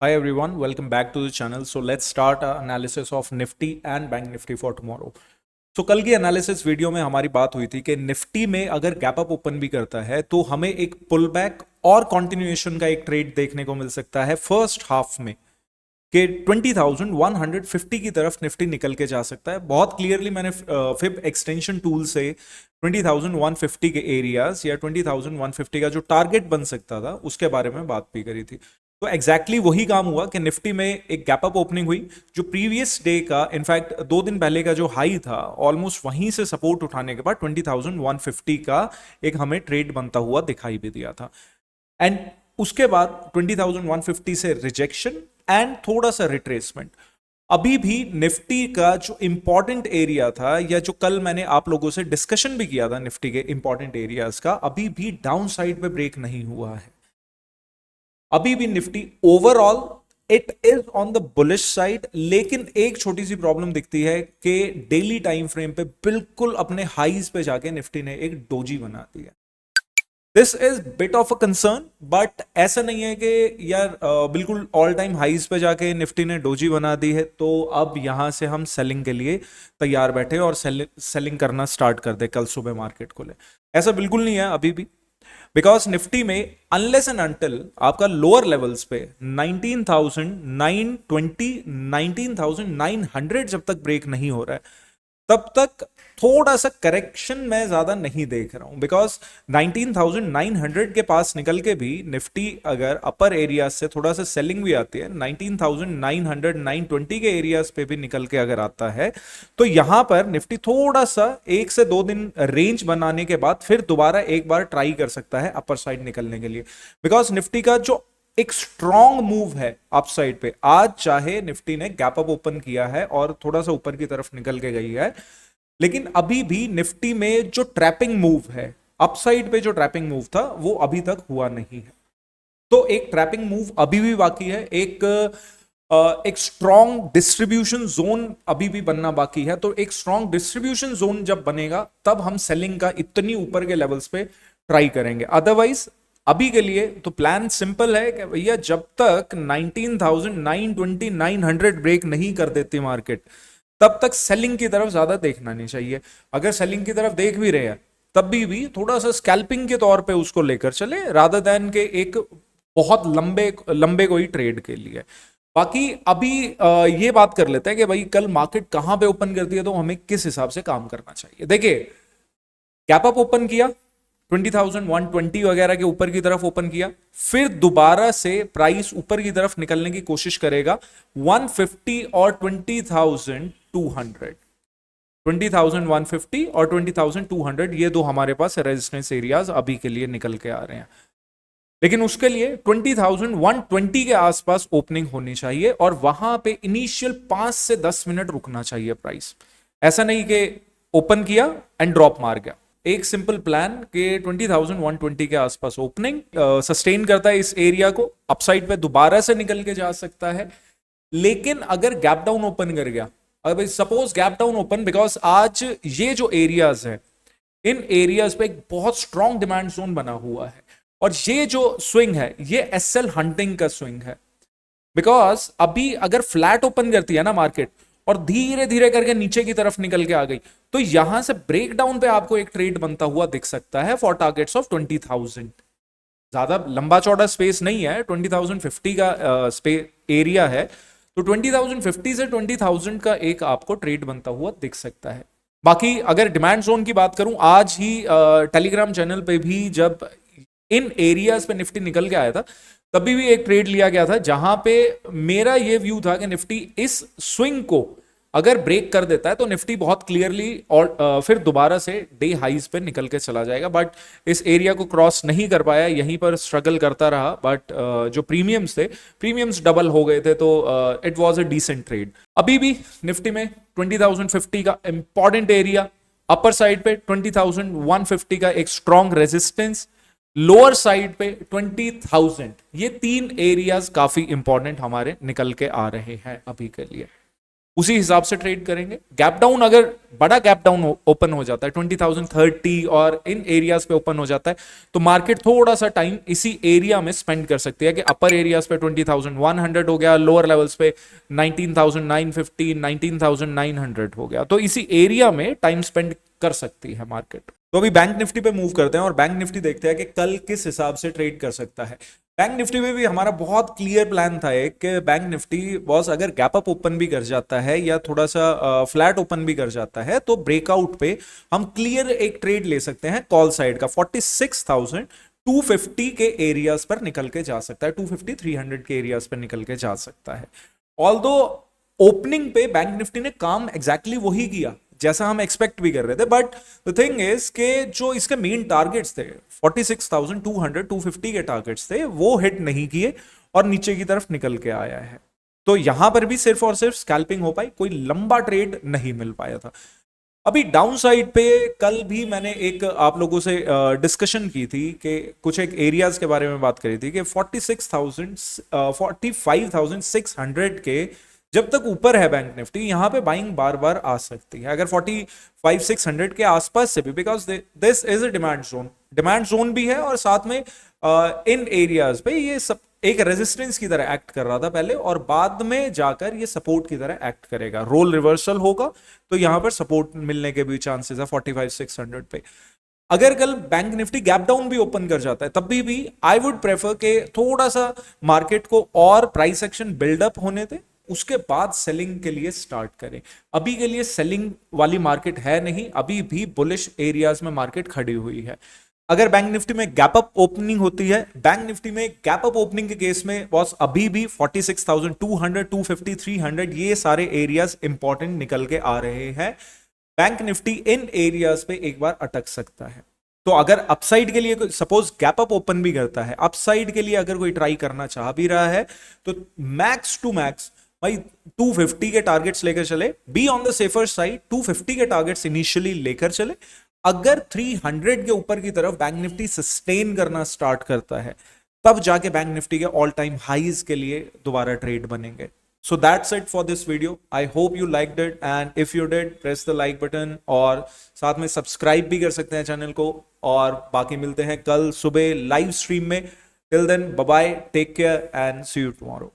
Hi everyone, welcome back to the channel. So let's start our analysis of Nifty and Bank Nifty for tomorrow. तो कल की analysis video में हमारी बात हुई थी कि निफ्टी में अगर गैप अप ओपन भी करता है तो हमें एक पुल बैक और कंटिन्यूएशन का एक ट्रेड देखने को मिल सकता है फर्स्ट हाफ में कि 20,150 की तरफ निफ्टी निकल के जा सकता है। बहुत क्लियरली मैंने फिब एक्सटेंशन टूल से 20,150 के एरियाज या 20,150 का जो टारगेट बन सकता था उसके बारे में बात भी करी थी। तो एग्जैक्टली वही काम हुआ कि निफ्टी में एक गैप अप ओपनिंग हुई जो प्रीवियस डे का इनफैक्ट 2 दिन पहले का जो हाई था ऑलमोस्ट वहीं से सपोर्ट उठाने के बाद 20,150 का एक हमें ट्रेड बनता हुआ दिखाई भी दिया था। एंड उसके बाद 20,150 से रिजेक्शन एंड थोड़ा सा रिट्रेसमेंट। अभी भी निफ्टी का जो इंपॉर्टेंट एरिया था या जो कल मैंने आप लोगों से डिस्कशन भी किया था निफ्टी के इंपॉर्टेंट एरियाज का, अभी भी डाउन साइड पे ब्रेक नहीं हुआ है। अभी भी Nifty overall it is on the bullish side, लेकिन एक छोटी सी प्रॉब्लम दिखती है कि डेली टाइम फ्रेम पे बिल्कुल अपने हाईज पे जाके निफ्टी ने एक डोजी बना दी है। This is bit of a concern, but ऐसा नहीं है कि यार बिल्कुल ऑल टाइम हाईज पे जाके निफ्टी ने डोजी बना दी है तो अब यहां से हम सेलिंग के लिए तैयार बैठे और सेलिंग करना स्टार्ट कर दे कल सुबह मार्केट को ले। ऐसा बिल्कुल नहीं है अभी भी, बिकॉज निफ्टी में अनलेस एंड अनटिल आपका लोअर लेवल्स पे 19,920 19,900 जब तक ब्रेक नहीं हो रहा है तब तक थोड़ा सा करेक्शन मैं ज्यादा नहीं देख रहा हूं। बिकॉज 19,900 के पास निकल के भी निफ्टी अगर अपर एरिया से थोड़ा सा सेलिंग भी आती है, 19,900 920 के एरियाज पे भी निकल के अगर आता है तो यहां पर निफ्टी थोड़ा सा 1 से 2 दिन रेंज बनाने के बाद फिर दोबारा एक बार ट्राई कर सकता है अपर साइड निकलने के लिए। बिकॉज निफ्टी का जो एक स्ट्रॉन्ग मूव है अपसाइड पे, आज चाहे निफ्टी ने गैप अप ओपन किया है और थोड़ा सा ऊपर की तरफ निकल के गई है, लेकिन अभी भी निफ्टी में जो ट्रैपिंग मूव है अपसाइड पे, जो ट्रैपिंग मूव था वो अभी तक हुआ नहीं है। तो एक ट्रैपिंग मूव अभी भी बाकी है, एक स्ट्रॉन्ग डिस्ट्रीब्यूशन जोन अभी भी बनना बाकी है। तो एक स्ट्रॉन्ग डिस्ट्रीब्यूशन जोन जब बनेगा तब हम सेलिंग का इतनी ऊपर के लेवल्स पे ट्राई करेंगे। अदरवाइज अभी के लिए तो प्लान सिंपल है कि भैया जब तक 19,920 900 ब्रेक नहीं कर देती मार्केट तब तक सेलिंग की तरफ ज्यादा देखना नहीं चाहिए। अगर सेलिंग की तरफ देख भी रहे हैं तब भी थोड़ा सा स्कैल्पिंग के तौर पे उसको लेकर चले रादर देन के एक बहुत लंबे लंबे कोई ट्रेड के लिए। बाकी अभी ये बात कर लेते हैं कि भाई कल मार्केट कहां पे ओपन करती है तो हमें किस हिसाब से काम करना चाहिए। देखिए, गैप अप ओपन किया 20,120 वगैरह के ऊपर की तरफ ओपन किया, फिर दोबारा से प्राइस ऊपर की तरफ निकलने की कोशिश करेगा 150 और 20,200। 20,150 और 20,200 ये दो हमारे पास रेजिस्टेंस एरियाज अभी के लिए निकल के आ रहे हैं। लेकिन उसके लिए 20,120 के आसपास ओपनिंग होनी चाहिए और वहां पे इनिशियल 5 से 10 मिनट रुकना चाहिए प्राइस। ऐसा नहीं कि ओपन किया एंड ड्रॉप मार गया। एक सिंपल प्लान कि 20,120 के आसपास ओपनिंग सस्टेन करता है इस एरिया को, अपसाइड पे दोबारा से निकल के जा सकता है। लेकिन अगर गैप डाउन ओपन कर गया, अगर suppose gap down open, because आज ये जो एरियाज है इन एरियाज पे एक बहुत स्ट्रॉन्ग डिमांड जोन बना हुआ है और ये जो स्विंग है ये एसएल हंटिंग का स्विंग है। बिकॉज अभी अगर फ्लैट ओपन करती है ना मार्केट और धीरे धीरे करके नीचे की तरफ निकल के आ गई तो यहां से ब्रेक डाउन पे आपको एक ट्रेड बनता हुआ दिख सकता है फॉर टारगेट्स ऑफ 20,000। ज्यादा लंबा चौड़ा स्पेस नहीं है, 20,050 का एरिया है, तो 20,050 से 20,000 का एक आपको ट्रेड बनता हुआ दिख सकता है। बाकी अगर डिमांड जोन की बात करूं, आज ही टेलीग्राम चैनल पे भी जब इन एरियाज पे निफ्टी निकल के आया था तभी भी एक ट्रेड लिया गया था जहां पे मेरा ये व्यू था कि निफ्टी इस स्विंग को अगर ब्रेक कर देता है तो निफ्टी बहुत क्लियरली और फिर दोबारा से डे हाइज पे निकल के चला जाएगा। बट इस एरिया को क्रॉस नहीं कर पाया, यहीं पर स्ट्रगल करता रहा। बट जो प्रीमियम्स थे, प्रीमियम्स डबल हो गए थे, तो it was a decent trade. अभी भी निफ्टी में 20,050 का इंपॉर्टेंट एरिया, अपर साइड पे 20,150 का एक स्ट्रॉन्ग रेजिस्टेंस, लोअर साइड पे 20,000, ये 3 एरियाज काफी इंपॉर्टेंट हमारे निकल के आ रहे हैं अभी के लिए। उसी हिसाब से ट्रेड करेंगे। गैप डाउन, अगर बड़ा गैप डाउन ओपन हो जाता है 20,030 और इन एरियाज पे ओपन हो जाता है, तो मार्केट थोड़ा सा टाइम इसी एरिया में स्पेंड कर सकती है कि अपर एरियाज पे 20,100 हो गया, लोअर लेवल्स पे 19,950 19,900 हो गया, तो इसी एरिया में टाइम स्पेंड कर सकती है मार्केट। तो अभी बैंक निफ्टी पे मूव करते हैं और बैंक निफ्टी देखते हैं कि कल किस हिसाब से ट्रेड कर सकता है। बैंक निफ्टी में भी हमारा बहुत क्लियर प्लान था एक, कि बैंक निफ्टी बॉस अगर गैप अप ओपन भी कर जाता है या थोड़ा सा फ्लैट ओपन भी कर जाता है, तो ब्रेकआउट पे हम क्लियर एक ट्रेड ले सकते हैं कॉल साइड का 46,250 के एरियाज पर निकल के जा सकता है, 250 300 के एरियाज पर निकल के जा सकता है। ऑल्दो ओपनिंग पे बैंक निफ्टी ने काम एग्जैक्टली वही किया जैसा हम एक्सपेक्ट भी कर रहे थे, बट द थिंग इज के जो इसके मेन टारगेट्स थे 46,200 250 के टारगेट्स थे, वो हिट नहीं किए और नीचे की तरफ निकल के आया है। तो यहां पर भी सिर्फ और सिर्फ स्कैल्पिंग हो पाई, कोई लंबा ट्रेड नहीं मिल पाया था। अभी डाउन साइड पे कल भी मैंने एक आप लोगों से डिस्कशन की थी कि कुछ एक एरियाज के बारे में बात करी थी कि 45,600 के जब तक ऊपर है बैंक निफ्टी, यहां पे बाइंग बार बार आ सकती है, अगर 45,600 के आसपास से भी, because this is a demand zone भी है और साथ में इन एरियाज पे ये सब एक रेजिस्टेंस की तरह एक्ट कर रहा था पहले और बाद में जाकर ये सपोर्ट की तरह एक्ट करेगा। रोल रिवर्सल होगा तो यहां पर सपोर्ट मिलने के भी चांसेस है 45,600 पे। अगर कल बैंक निफ्टी गैप डाउन भी ओपन कर जाता है तब भी आई वुड प्रेफर के थोड़ा सा मार्केट को और प्राइस एक्शन बिल्डअप होने दे, उसके बाद सेलिंग के लिए स्टार्ट करें। अभी के लिए सेलिंग वाली मार्केट है नहीं, अभी भी बुलिश एरियाज में मार्केट खड़ी हुई है। अगर बैंक निफ्टी में गैप अप ओपनिंग होती है, बैंक निफ्टी में गैप अप ओपनिंग के केस में बॉस अभी भी 46,200 250 300 ये सारे एरियाज इंपॉर्टेंट निकल के आ रहे हैं। बैंक निफ्टी इन एरियाज पे एक बार अटक सकता है। तो अगर अपसाइड के लिए सपोज गैप अप ओपन भी करता है, अपसाइड के लिए अगर कोई ट्राई करना चाह भी रहा है, तो मैक्स टू मैक्स भाई 250 के टारगेट्स लेकर चले, be on the safer side, 250 के टारगेट्स इनिशियली लेकर चले। अगर 300 के ऊपर की तरफ बैंक निफ्टी सस्टेन करना स्टार्ट करता है, तब जाके बैंक निफ्टी के ऑल टाइम हाईज के लिए दोबारा ट्रेड बनेंगे। So that's it for this video. I hope you liked it and if you did, press the like button और साथ में सब्सक्राइब भी कर सकते हैं चैनल को। और बाकी मिलते हैं कल सुबह लाइव स्ट्रीम में। Till then, bye bye, take care and see you tomorrow.